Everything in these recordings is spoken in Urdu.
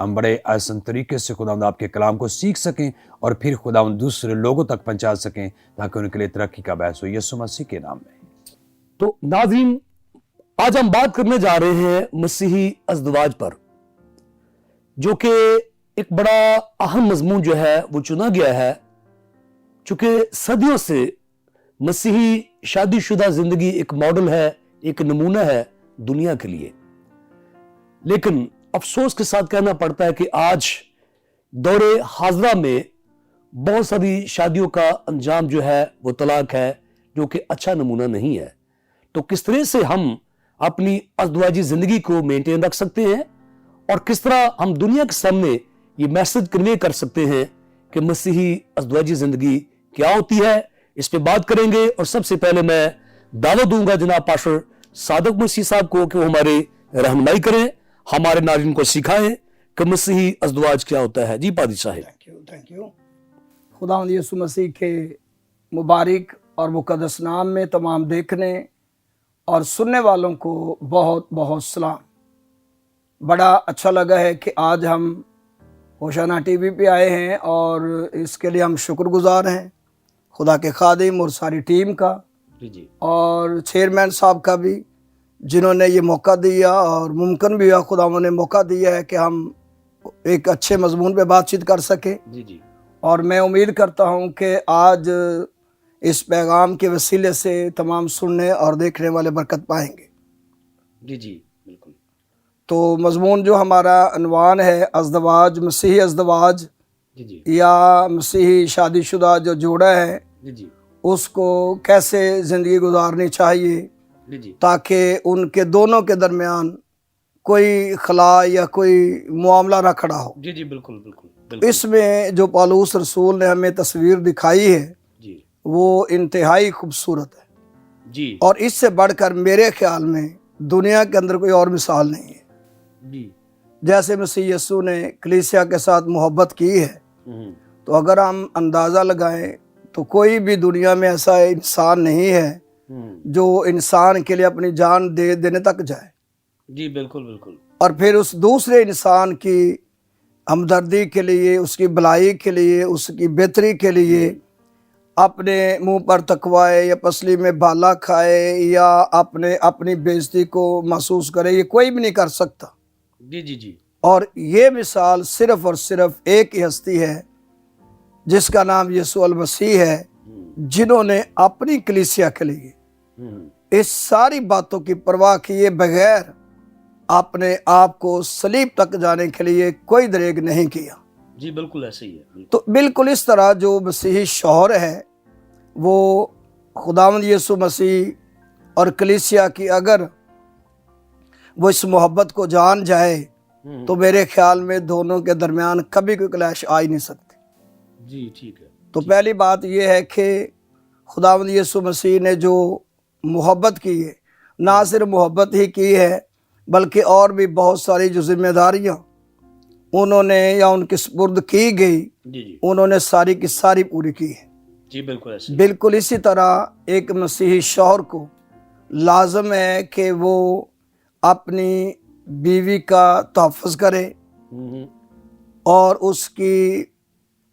ہم بڑے آسان طریقے سے خداوند آپ کے کلام کو سیکھ سکیں اور پھر خداوند دوسرے لوگوں تک پہنچا سکیں تاکہ ان کے لیے ترقی کا باعث ہو، یسوع مسیح کے نام میں۔ تو ناظرین، آج ہم بات کرنے جا رہے ہیں مسیحی ازدواج پر، جو کہ ایک بڑا اہم مضمون جو ہے وہ چنا گیا ہے، چونکہ صدیوں سے مسیحی شادی شدہ زندگی ایک ماڈل ہے، ایک نمونہ ہے دنیا کے لیے۔ لیکن افسوس کے ساتھ کہنا پڑتا ہے کہ آج دور حاضرہ میں بہت ساری شادیوں کا انجام جو ہے وہ طلاق ہے، جو کہ اچھا نمونہ نہیں ہے۔ تو کس طرح سے ہم اپنی ازدواجی زندگی کو مینٹین رکھ سکتے ہیں، اور کس طرح ہم دنیا کے سامنے یہ میسج کنوے کر سکتے ہیں کہ مسیحی ازدواجی زندگی کیا ہوتی ہے، اس پہ بات کریں گے۔ اور سب سے پہلے میں دعوت دوں گا جناب پاسٹر صادق مسیح صاحب کو کہ وہ ہمارے رہنمائی کریں، ہمارے ناظرین کو سکھائیں کہ مسیحی ازدواج کیا ہوتا ہے۔ جی پادری صاحب۔ Thank you. خداوند یسوع مسیح کے مبارک اور مقدس نام میں تمام دیکھنے اور سننے والوں کو بہت بہت سلام۔ بڑا اچھا لگا ہے کہ آج ہم ہوشانہ ٹی وی پہ آئے ہیں، اور اس کے لیے ہم شکر گزار ہیں خدا کے خادم اور ساری ٹیم کا، اور چیئرمین صاحب کا بھی، جنہوں نے یہ موقع دیا، اور ممکن بھی ہوا خداوند نے موقع دیا ہے کہ ہم ایک اچھے مضمون پہ بات چیت کر سکیں۔ اور میں امید کرتا ہوں کہ آج اس پیغام کے وسیلے سے تمام سننے اور دیکھنے والے برکت پائیں گے۔ جی بالکل۔ تو مضمون جو ہمارا عنوان ہے ازدواج، مسیحی ازدواج یا مسیحی شادی شدہ جو جوڑا ہے، اس کو کیسے زندگی گزارنی چاہیے تاکہ ان کے دونوں کے درمیان کوئی خلا یا کوئی معاملہ نہ کھڑا ہو۔ جی بالکل بالکل۔ اس میں جو پالوس رسول نے ہمیں تصویر دکھائی ہے وہ انتہائی خوبصورت ہے، اور اس سے بڑھ کر میرے خیال میں دنیا کے اندر کوئی اور مثال نہیں ہے۔ جیسے مسیح یسوع نے کلیسیا کے ساتھ محبت کی ہے، تو اگر ہم اندازہ لگائیں تو کوئی بھی دنیا میں ایسا انسان نہیں ہے جو انسان کے لیے اپنی جان دینے تک جائے۔ جی بالکل بالکل۔ اور پھر اس دوسرے انسان کی ہمدردی کے لیے، اس کی بھلائی کے لیے، اس کی بہتری کے لیے اپنے منہ پر تکوائے یا پسلی میں بالا کھائے یا اپنی بےعزتی کو محسوس کرے، یہ کوئی بھی نہیں کر سکتا۔ جی۔ اور یہ مثال صرف اور صرف ایک ہی ہستی ہے جس کا نام یسوع المسیح ہے، جنہوں نے اپنی کلیسیا کے لیے اس ساری باتوں کی پرواہ کیے بغیر اپنے آپ کو صلیب تک جانے کے لیے کوئی دریغ نہیں کیا۔ جی بالکل ایسے ہی ہے۔ تو بالکل اس طرح جو مسیحی شوہر ہے وہ خداوند یسوع مسیح اور کلیسیا کی اگر وہ اس محبت کو جان جائے تو میرے خیال میں دونوں کے درمیان کبھی کوئی کلیش آ ہی نہیں سکتی۔ جی ٹھیک ہے۔ تو پہلی بات یہ ہے کہ خداوند یسوع مسیح نے جو محبت کی ہے، نہ صرف محبت ہی کی ہے بلکہ اور بھی بہت ساری جو ذمہ داریاں انہوں نے یا ان کے سپرد کی گئی، انہوں نے ساری کی ساری پوری کی ہے۔ جی بالکل ایسے۔ بالکل اسی طرح ایک مسیحی شوہر کو لازم ہے کہ وہ اپنی بیوی کا تحفظ کرے اور اس کی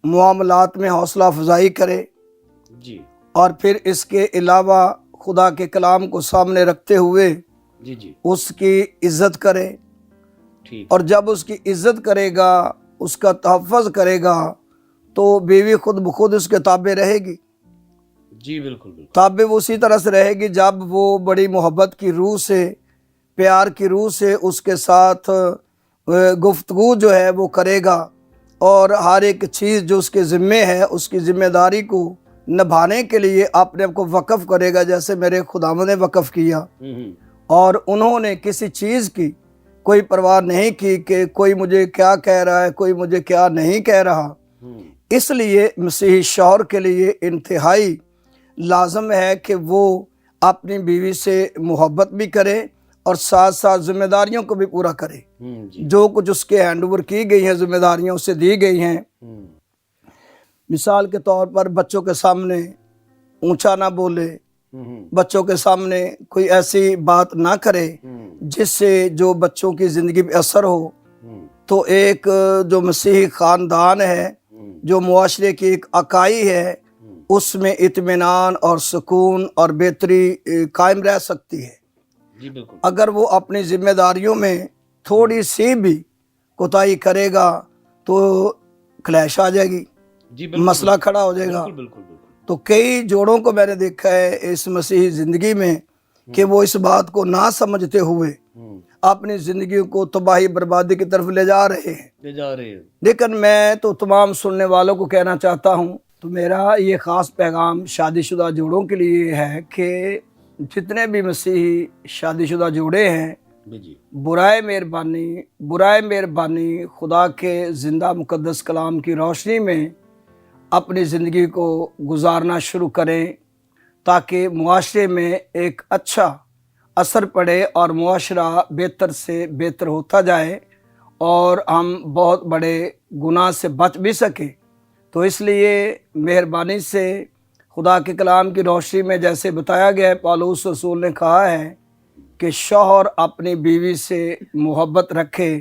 معاملات میں حوصلہ افزائی کرے، جی، اور پھر اس کے علاوہ خدا کے کلام کو سامنے رکھتے ہوئے جی اس کی عزت کرے، ٹھیک۔ اور جب اس کی عزت کرے گا، اس کا تحفظ کرے گا، تو بیوی خود بخود اس کے تابع رہے گی۔ جی بالکل بالکل۔ تابع وہ اسی طرح سے رہے گی جب وہ بڑی محبت کی روح سے، پیار کی روح سے اس کے ساتھ گفتگو جو ہے وہ کرے گا، اور ہر ایک چیز جو اس کے ذمے ہے اس کی ذمہ داری کو نبھانے کے لیے اپنے آپ کو وقف کرے گا، جیسے میرے خداوند نے وقف کیا۔ اور انہوں نے کسی چیز کی کوئی پرواہ نہیں کی کہ کوئی مجھے کیا کہہ رہا ہے، کوئی مجھے کیا نہیں کہہ رہا۔ اس لیے مسیحی شوہر کے لیے انتہائی لازم ہے کہ وہ اپنی بیوی سے محبت بھی کرے اور ساتھ ساتھ ذمہ داریوں کو بھی پورا کرے۔ جو کچھ اس کے ہینڈ اوور کی گئی ہیں، ذمہ داریاں اسے دی گئی ہیں، مثال کے طور پر بچوں کے سامنے اونچا نہ بولے، بچوں کے سامنے کوئی ایسی بات نہ کرے جس سے جو بچوں کی زندگی پہ اثر ہو، تو ایک جو مسیحی خاندان ہے، جو معاشرے کی ایک اکائی ہے، اس میں اطمینان اور سکون اور بہتری قائم رہ سکتی ہے۔ جی بالکل، اگر وہ اپنی ذمہ داریوں میں تھوڑی سی بھی کوتاہی کرے گا تو کلیش آ جائے گی، جی مسئلہ کھڑا ہو جائے گا۔ بالکل بالکل بالکل، تو کئی جوڑوں کو میں نے دیکھا ہے اس مسیحی زندگی میں کہ وہ اس بات کو نہ سمجھتے ہوئے اپنی زندگی کو تباہی بربادی کی طرف لے جا رہے ہیں۔ لے جا رہے ہیں۔ لیکن میں تو تمام سننے والوں کو کہنا چاہتا ہوں، تو میرا یہ خاص پیغام شادی شدہ جوڑوں کے لیے ہے کہ جتنے بھی مسیحی شادی شدہ جوڑے ہیں، جی برائے مہربانی خدا کے زندہ مقدس کلام کی روشنی میں اپنی زندگی کو گزارنا شروع کریں، تاکہ معاشرے میں ایک اچھا اثر پڑے اور معاشرہ بہتر سے بہتر ہوتا جائے اور ہم بہت بڑے گناہ سے بچ بھی سکیں۔ تو اس لیے مہربانی سے خدا کے کلام کی روشنی میں جیسے بتایا گیا ہے، پالوس رسول نے کہا ہے کہ شوہر اپنی بیوی سے محبت رکھے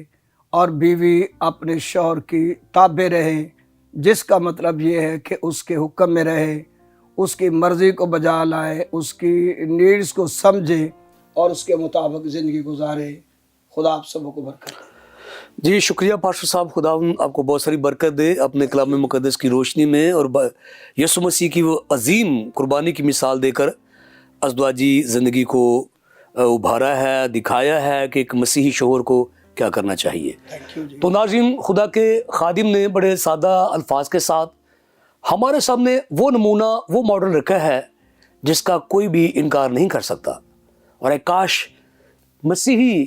اور بیوی اپنے شوہر کی تابع رہے، جس کا مطلب یہ ہے کہ اس کے حکم میں رہے، اس کی مرضی کو بجا لائے، اس کی نیڈز کو سمجھے اور اس کے مطابق زندگی گزارے۔ خدا آپ سب کو برکت دے۔ جی شکریہ پاسٹر صاحب، خدا آپ کو بہت ساری برکت دے اپنے کلام مقدس کی روشنی میں، اور یسوع مسیح کی وہ عظیم قربانی کی مثال دے کر ازدواجی زندگی کو ابھارا ہے، دکھایا ہے کہ ایک مسیحی شوہر کو کیا کرنا چاہیے۔ تو ناظرین، خدا کے خادم نے بڑے سادہ الفاظ کے ساتھ ہمارے سامنے وہ نمونہ، وہ ماڈل رکھا ہے جس کا کوئی بھی انکار نہیں کر سکتا، اور اے کاش مسیحی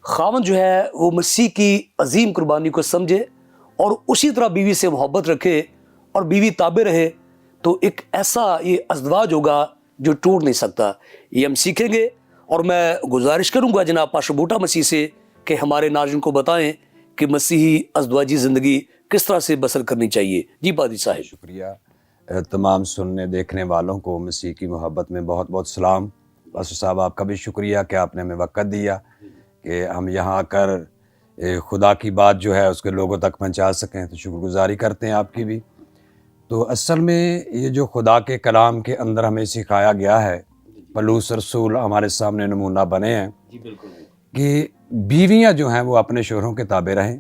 خاوند جو ہے وہ مسیح کی عظیم قربانی کو سمجھے اور اسی طرح بیوی سے محبت رکھے اور بیوی تابع رہے، تو ایک ایسا یہ ازدواج ہوگا جو ٹوٹ نہیں سکتا۔ یہ ہم سیکھیں گے، اور میں گزارش کروں گا جناب پاسٹر بوٹا مسیح سے کہ ہمارے ناظرین کو بتائیں کہ مسیحی ازدواجی زندگی کس طرح سے بسر کرنی چاہیے۔ جی پادری صاحب۔ شکریہ تمام سننے دیکھنے والوں کو مسیح کی محبت میں بہت بہت سلام۔ پاسٹر صاحب آپ کا بھی شکریہ کہ آپ نے ہمیں وقت دیا کہ ہم یہاں آ کر خدا کی بات جو ہے اس کے لوگوں تک پہنچا سکیں، تو شکر گزاری کرتے ہیں آپ کی بھی۔ تو اصل میں یہ جو خدا کے کلام کے اندر ہمیں سکھایا گیا ہے، پولس رسول ہمارے سامنے نمونہ بنے ہیں کہ بیویاں جو ہیں وہ اپنے شوہروں کے تابع رہیں،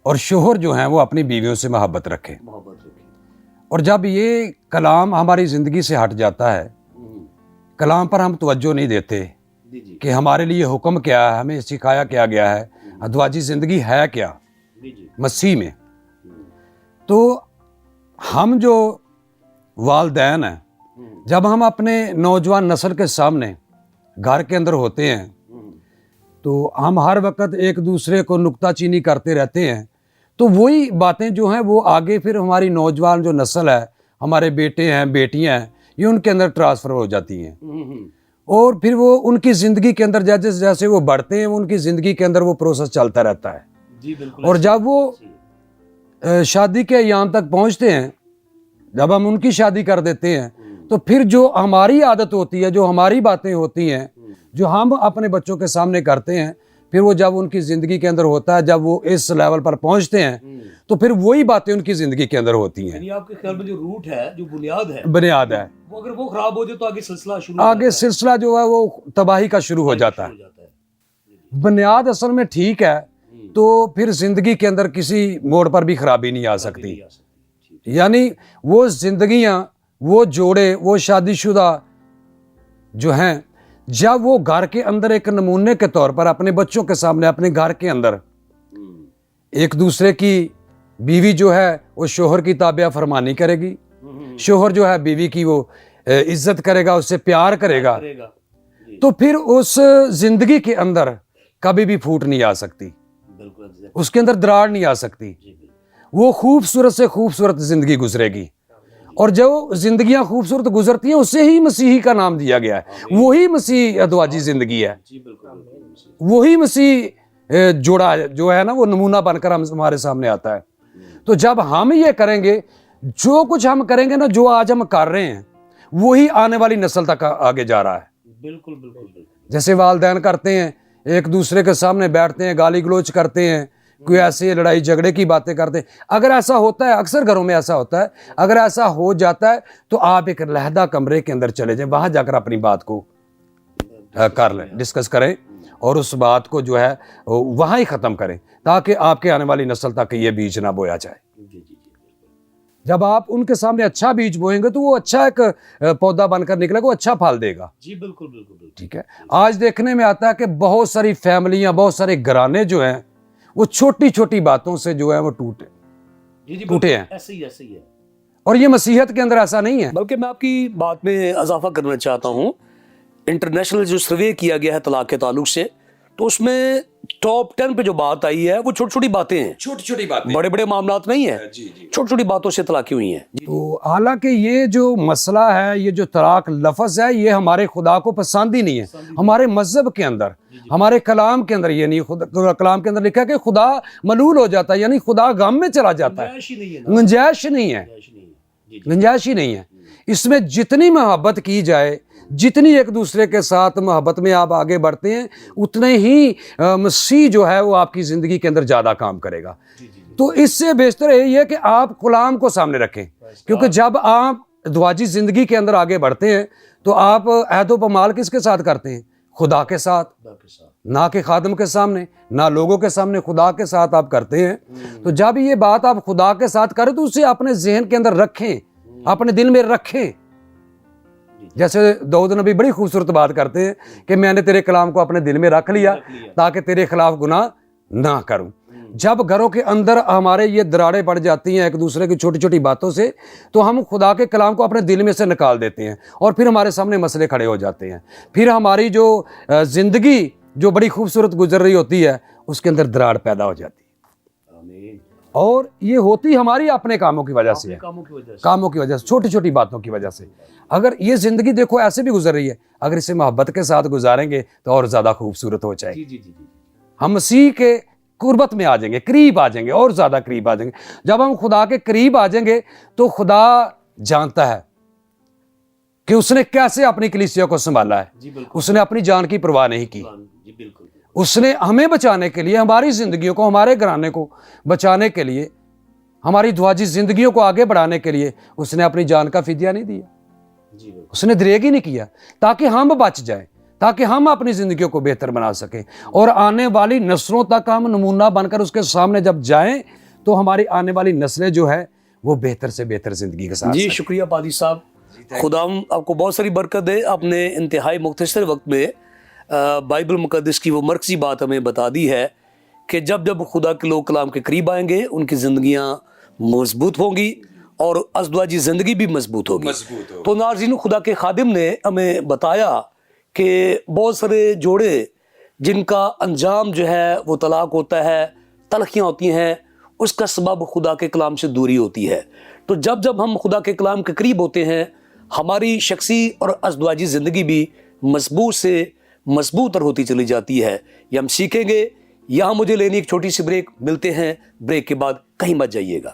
اور شوہر جو ہیں وہ اپنی بیویوں سے محبت رکھیں۔ اور جب یہ کلام ہماری زندگی سے ہٹ جاتا ہے، کلام پر ہم توجہ نہیں دیتے کہ ہمارے لیے حکم کیا ہے، ہمیں سکھایا کیا گیا ہے، ازدواجی زندگی ہے کیا مسیح میں، تو ہم جو والدین ہیں، جب ہم اپنے نوجوان نسل کے سامنے گھر کے اندر ہوتے ہیں تو ہم ہر وقت ایک دوسرے کو نکتہ چینی کرتے رہتے ہیں، تو وہی باتیں جو ہیں وہ آگے پھر ہماری نوجوان جو نسل ہے، ہمارے بیٹے ہیں بیٹیاں ہیں، یہ ان کے اندر ٹرانسفر ہو جاتی ہیں، اور پھر وہ ان کی زندگی کے اندر جیسے جیسے وہ بڑھتے ہیں ان کی زندگی کے اندر وہ پروسیس چلتا رہتا ہے۔ اور جب وہ شادی کے ایام تک پہنچتے ہیں، جب ہم ان کی شادی کر دیتے ہیں، تو پھر جو ہماری عادت ہوتی ہے، جو ہماری باتیں ہوتی ہیں، جو ہم اپنے بچوں کے سامنے کرتے ہیں، پھر وہ جب ان کی زندگی کے اندر ہوتا ہے، جب وہ اس لیول پر پہنچتے ہیں تو پھر وہی باتیں ان کی زندگی کے اندر ہوتی ہیں۔ یعنی آپ کے خیال میں جو روٹ ہے، جو بنیاد ہے، وہ اگر وہ خراب ہو جائے تو آگے سلسلہ جو ہے وہ تباہی کا شروع ہو جاتا ہے۔ بنیاد اصل میں ٹھیک ہے تو پھر زندگی کے اندر کسی موڑ پر بھی خرابی نہیں آ سکتی۔ یعنی وہ زندگیاں، وہ جوڑے، وہ شادی شدہ جو ہیں، جب وہ گھر کے اندر ایک نمونے کے طور پر اپنے بچوں کے سامنے، اپنے گھر کے اندر ایک دوسرے کی، بیوی جو ہے وہ شوہر کی تابع فرمانی کرے گی، شوہر جو ہے بیوی کی وہ عزت کرے گا، اس سے پیار کرے گا، تو پھر اس زندگی کے اندر کبھی بھی پھوٹ نہیں آ سکتی، اس کے اندر دراڑ نہیں آ سکتی، وہ خوبصورت سے خوبصورت زندگی گزرے گی۔ اور جو زندگیاں خوبصورت گزرتی ہیں اس سے ہی مسیحی کا نام دیا گیا ہے، وہی مسیح ازدواجی زندگی ہے، وہی مسیح جوڑا جو ہے نا وہ نمونہ بن کر ہمارے سامنے آتا ہے۔ تو جب ہم یہ کریں گے، جو کچھ ہم کریں گے نا، جو آج ہم کر رہے ہیں وہی آنے والی نسل تک آگے جا رہا ہے۔ بالکل جیسے والدین کرتے ہیں، ایک دوسرے کے سامنے بیٹھتے ہیں، گالی گلوچ کرتے ہیں، کوئی ایسے لڑائی جھگڑے کی باتیں کرتے ہیں. اگر ایسا ہوتا ہے, اکثر گھروں میں ایسا ہوتا ہے, اگر ایسا ہو جاتا ہے تو آپ ایک علیحدہ کمرے کے اندر چلے جائیں, وہاں جا کر اپنی بات کو کر لیں, ڈسکس کریں اور اس بات کو جو ہے وہاں ہی ختم کریں, تاکہ آپ کے آنے والی نسل تک یہ بیج نہ بویا جائے. جب آپ ان کے سامنے اچھا بیج بوئیں گے تو وہ اچھا ایک پودا بن کر نکلے گا, وہ اچھا پھل دے گا. جی بالکل بالکل. ٹھیک ہے. آج دیکھنے میں آتا ہے کہ بہت ساری فیملیاں, بہت سارے گھرانے جو ہیں وہ چھوٹی چھوٹی باتوں سے جو ہے وہ ٹوٹے ہیں. ایسے ہی ہے. اور یہ مسیحیت کے اندر ایسا نہیں ہے. بلکہ میں آپ کی بات میں اضافہ کرنا چاہتا ہوں. انٹرنیشنل جو سروے کیا گیا ہے طلاق کے تعلق سے, تو اس میں ٹاپ 10 پہ جو بات آئی ہے وہ چھوٹی چھوٹی باتیں ہیں, چھوٹی چھوٹی باتیں, بڑے بڑے معاملات نہیں ہیں, چھوٹی چھوٹی باتوں سے طلاقیں ہوئی ہیں. تو حالانکہ یہ جو مسئلہ ہے, یہ جو طلاق لفظ ہے, یہ ہمارے خدا کو پسند ہی نہیں ہے. ہمارے مذہب کے اندر, ہمارے کلام کے اندر یہ نہیں, کلام کے اندر لکھا ہے کہ خدا ملول ہو جاتا ہے, یعنی خدا غم میں چلا جاتا ہے. گنجائش نہیں ہے, گنجائش ہی نہیں ہے. اس میں جتنی محبت کی جائے, جتنی ایک دوسرے کے ساتھ محبت میں آپ آگے بڑھتے ہیں, اتنے ہی مسیح جو ہے وہ آپ کی زندگی کے اندر زیادہ کام کرے گا. تو اس سے بہتر یہ ہے کہ آپ کلام کو سامنے رکھیں, کیونکہ جب آپ ازدواجی زندگی کے اندر آگے بڑھتے ہیں تو آپ عہد و پمال کس کے ساتھ کرتے ہیں؟ خدا کے ساتھ, نہ کہ خادم کے سامنے, نہ لوگوں کے سامنے, خدا کے ساتھ آپ کرتے ہیں. تو جب یہ بات آپ خدا کے ساتھ کریں تو اسے اپنے ذہن کے اندر رکھیں, اپنے دل میں رکھیں. جیسے داؤد نبی بڑی خوبصورت بات کرتے ہیں کہ میں نے تیرے کلام کو اپنے دل میں رکھ لیا تاکہ تیرے خلاف گناہ نہ کروں. جب گھروں کے اندر ہمارے یہ دراڑیں پڑ جاتی ہیں ایک دوسرے کی چھوٹی چھوٹی باتوں سے, تو ہم خدا کے کلام کو اپنے دل میں سے نکال دیتے ہیں اور پھر ہمارے سامنے مسئلے کھڑے ہو جاتے ہیں. پھر ہماری جو زندگی جو بڑی خوبصورت گزر رہی ہوتی ہے اس کے اندر دراڑ پیدا ہو جاتی ہے. اور یہ ہوتی ہماری اپنے کاموں کی وجہ سے ہے, کاموں کی وجہ سے, چھوٹی چھوٹی باتوں کی وجہ سے. اگر یہ زندگی دیکھو ایسے بھی گزر رہی ہے, اگر اسے محبت کے ساتھ گزاریں گے تو اور زیادہ خوبصورت ہو جائے گی. ہم مسیح کے قربت میں آ جائیں گے, قریب آ جائیں گے, اور زیادہ قریب آ جائیں گے. جب ہم خدا کے قریب آ جائیں گے تو خدا جانتا ہے کہ اس نے کیسے اپنی کلیسیا کو سنبھالا ہے. اس نے اپنی جان کی پرواہ نہیں کی. اس نے ہمیں بچانے کے لیے, ہماری زندگیوں کو, ہمارے گھرانے کو بچانے کے لیے, ہماری دعاجی زندگیوں کو آگے بڑھانے کے لیے اس نے اپنی جان کا فدیہ نہیں دیا. اس نے دریغ ہی نہیں کیا تاکہ ہم بچ جائیں, تاکہ ہم اپنی زندگیوں کو بہتر بنا سکیں, اور آنے والی نسلوں تک ہم نمونہ بن کر اس کے سامنے جب جائیں تو ہماری آنے والی نسلیں جو ہے وہ بہتر سے بہتر زندگی کے ساتھ. جی شکریہ پادری صاحب, خدا آپ کو بہت ساری برکت دے. آپ نے انتہائی مختصر وقت میں بائبل مقدس کی وہ مرکزی بات ہمیں بتا دی ہے کہ جب جب خدا کے لوگ کلام کے قریب آئیں گے ان کی زندگیاں مضبوط ہوں گی اور ازدواجی زندگی بھی مضبوط ہوگی. تو ناظرین, خدا کے خادم نے ہمیں بتایا کہ بہت سارے جوڑے جن کا انجام جو ہے وہ طلاق ہوتا ہے, تلخیاں ہوتی ہیں, اس کا سبب خدا کے کلام سے دوری ہوتی ہے. تو جب جب ہم خدا کے کلام کے قریب ہوتے ہیں ہماری شخصی اور ازدواجی زندگی بھی مضبوط سے مضبوط تر ہوتی چلی جاتی ہے. یہ ہم سیکھیں گے. یہاں مجھے لینی ایک چھوٹی سی بریک. ملتے ہیں بریک کے بعد, کہیں مت جائیے گا.